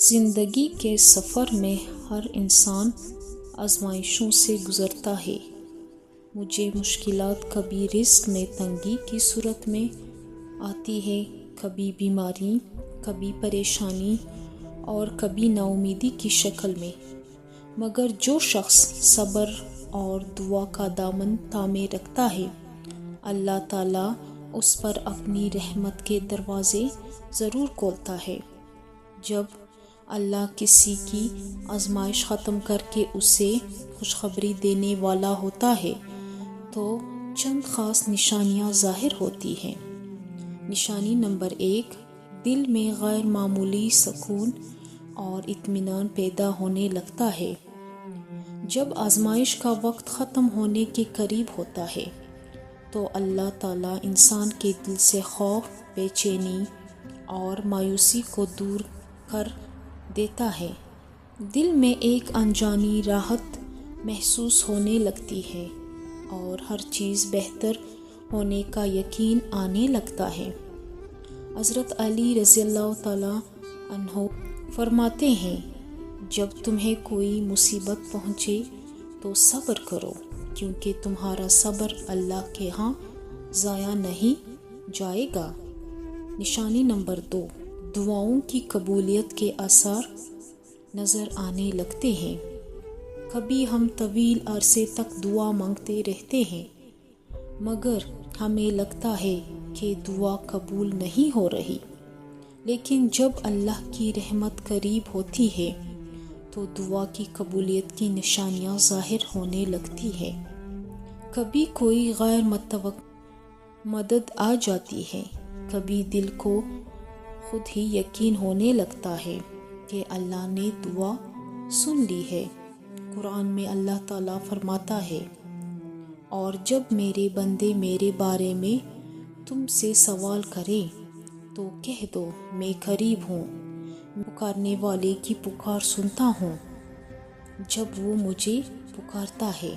زندگی کے سفر میں ہر انسان آزمائشوں سے گزرتا ہے۔ مجھے مشکلات کبھی رزق میں تنگی کی صورت میں آتی ہے، کبھی بیماری، کبھی پریشانی اور کبھی ناامیدی کی شکل میں، مگر جو شخص صبر اور دعا کا دامن تھامے رکھتا ہے، اللہ تعالیٰ اس پر اپنی رحمت کے دروازے ضرور کھولتا ہے۔ جب اللہ کسی کی آزمائش ختم کر کے اسے خوشخبری دینے والا ہوتا ہے تو چند خاص نشانیاں ظاہر ہوتی ہیں۔ نشانی نمبر 1، دل میں غیر معمولی سکون اور اطمینان پیدا ہونے لگتا ہے۔ جب آزمائش کا وقت ختم ہونے کے قریب ہوتا ہے تو اللہ تعالیٰ انسان کے دل سے خوف، بے چینی اور مایوسی کو دور کر دیتا ہے۔ دل میں ایک انجانی راحت محسوس ہونے لگتی ہے اور ہر چیز بہتر ہونے کا یقین آنے لگتا ہے۔ حضرت علی رضی اللہ تعالیٰ عنہ فرماتے ہیں، جب تمہیں کوئی مصیبت پہنچے تو صبر کرو، کیونکہ تمہارا صبر اللہ کے ہاں ضائع نہیں جائے گا۔ نشانی نمبر 2، دعاؤں کی قبولیت کے آثار نظر آنے لگتے ہیں۔ کبھی ہم طویل عرصے تک دعا مانگتے رہتے ہیں، مگر ہمیں لگتا ہے کہ دعا قبول نہیں ہو رہی، لیکن جب اللہ کی رحمت قریب ہوتی ہے تو دعا کی قبولیت کی نشانیاں ظاہر ہونے لگتی ہے۔ کبھی کوئی غیر متوقع مدد آ جاتی ہے، کبھی دل کو خود ہی یقین ہونے لگتا ہے کہ اللہ نے دعا سن لی ہے۔ قرآن میں اللہ تعالیٰ فرماتا ہے، اور جب میرے بندے میرے بارے میں تم سے سوال کریں تو کہہ دو میں قریب ہوں، پکارنے والے کی پکار سنتا ہوں جب وہ مجھے پکارتا ہے۔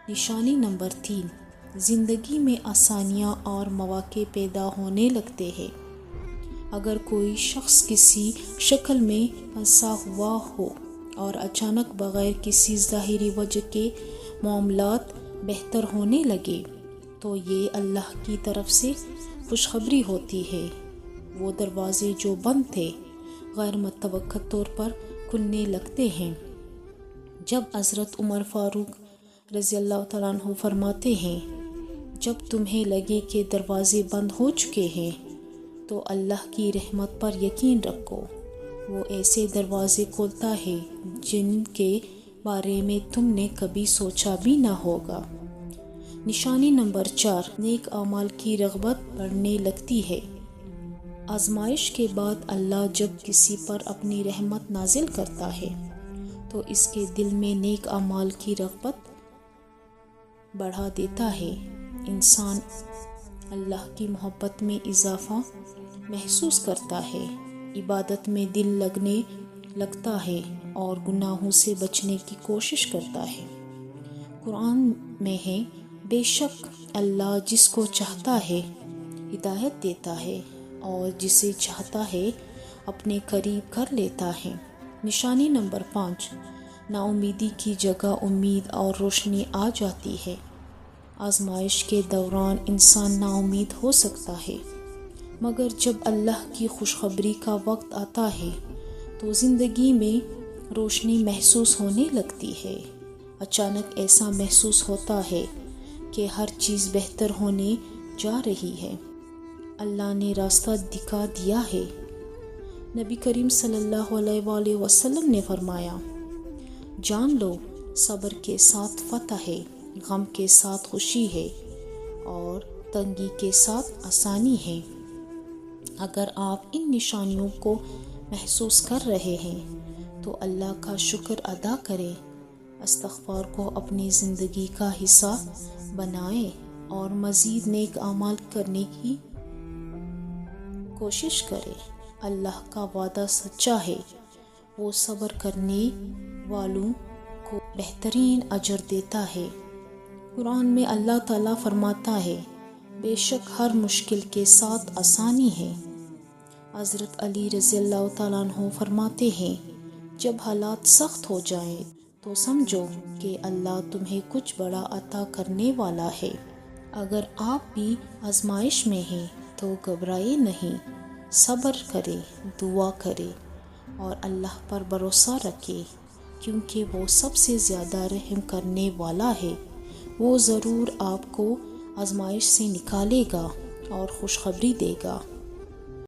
نشانی نمبر 3، زندگی میں آسانیاں اور مواقع پیدا ہونے لگتے ہیں۔ اگر کوئی شخص کسی شکل میں پھنسا ہوا ہو اور اچانک بغیر کسی ظاہری وجہ کے معاملات بہتر ہونے لگے تو یہ اللہ کی طرف سے خوشخبری ہوتی ہے۔ وہ دروازے جو بند تھے غیر متوقع طور پر کھلنے لگتے ہیں۔ جب حضرت عمر فاروق رضی اللہ تعالیٰ عنہ فرماتے ہیں، جب تمہیں لگے کہ دروازے بند ہو چکے ہیں تو اللہ کی رحمت پر یقین رکھو، وہ ایسے دروازے کھولتا ہے جن کے بارے میں تم نے کبھی سوچا بھی نہ ہوگا۔ نشانی نمبر 4، نیک اعمال کی رغبت بڑھنے لگتی ہے۔ آزمائش کے بعد اللہ جب کسی پر اپنی رحمت نازل کرتا ہے تو اس کے دل میں نیک اعمال کی رغبت بڑھا دیتا ہے۔ انسان اللہ کی محبت میں اضافہ محسوس کرتا ہے، عبادت میں دل لگنے لگتا ہے اور گناہوں سے بچنے کی کوشش کرتا ہے۔ قرآن میں ہے، بے شک اللہ جس کو چاہتا ہے ہدایت دیتا ہے اور جسے چاہتا ہے اپنے قریب کر لیتا ہے۔ نشانی نمبر 5، ناامیدی کی جگہ امید اور روشنی آ جاتی ہے۔ آزمائش کے دوران انسان ناامید ہو سکتا ہے، مگر جب اللہ کی خوشخبری کا وقت آتا ہے تو زندگی میں روشنی محسوس ہونے لگتی ہے۔ اچانک ایسا محسوس ہوتا ہے کہ ہر چیز بہتر ہونے جا رہی ہے، اللہ نے راستہ دکھا دیا ہے۔ نبی کریم صلی اللہ علیہ وآلہ وسلم نے فرمایا، جان لو صبر کے ساتھ فتح ہے، غم کے ساتھ خوشی ہے اور تنگی کے ساتھ آسانی ہے۔ اگر آپ ان نشانیوں کو محسوس کر رہے ہیں تو اللہ کا شکر ادا کریں، استغفار کو اپنی زندگی کا حصہ بنائیں اور مزید نیک اعمال کرنے کی کوشش کریں۔ اللہ کا وعدہ سچا ہے، وہ صبر کرنے والوں کو بہترین اجر دیتا ہے۔ قرآن میں اللہ تعالیٰ فرماتا ہے، بے شک ہر مشکل کے ساتھ آسانی ہے۔ حضرت علی رضی اللہ تعالیٰ عنہ فرماتے ہیں، جب حالات سخت ہو جائیں تو سمجھو کہ اللہ تمہیں کچھ بڑا عطا کرنے والا ہے۔ اگر آپ بھی آزمائش میں ہیں تو گھبرائے نہیں، صبر کرے، دعا کرے اور اللہ پر بھروسہ رکھے، کیونکہ وہ سب سے زیادہ رحم کرنے والا ہے۔ وہ ضرور آپ کو آزمائش سے نکالے گا اور خوشخبری دے گا۔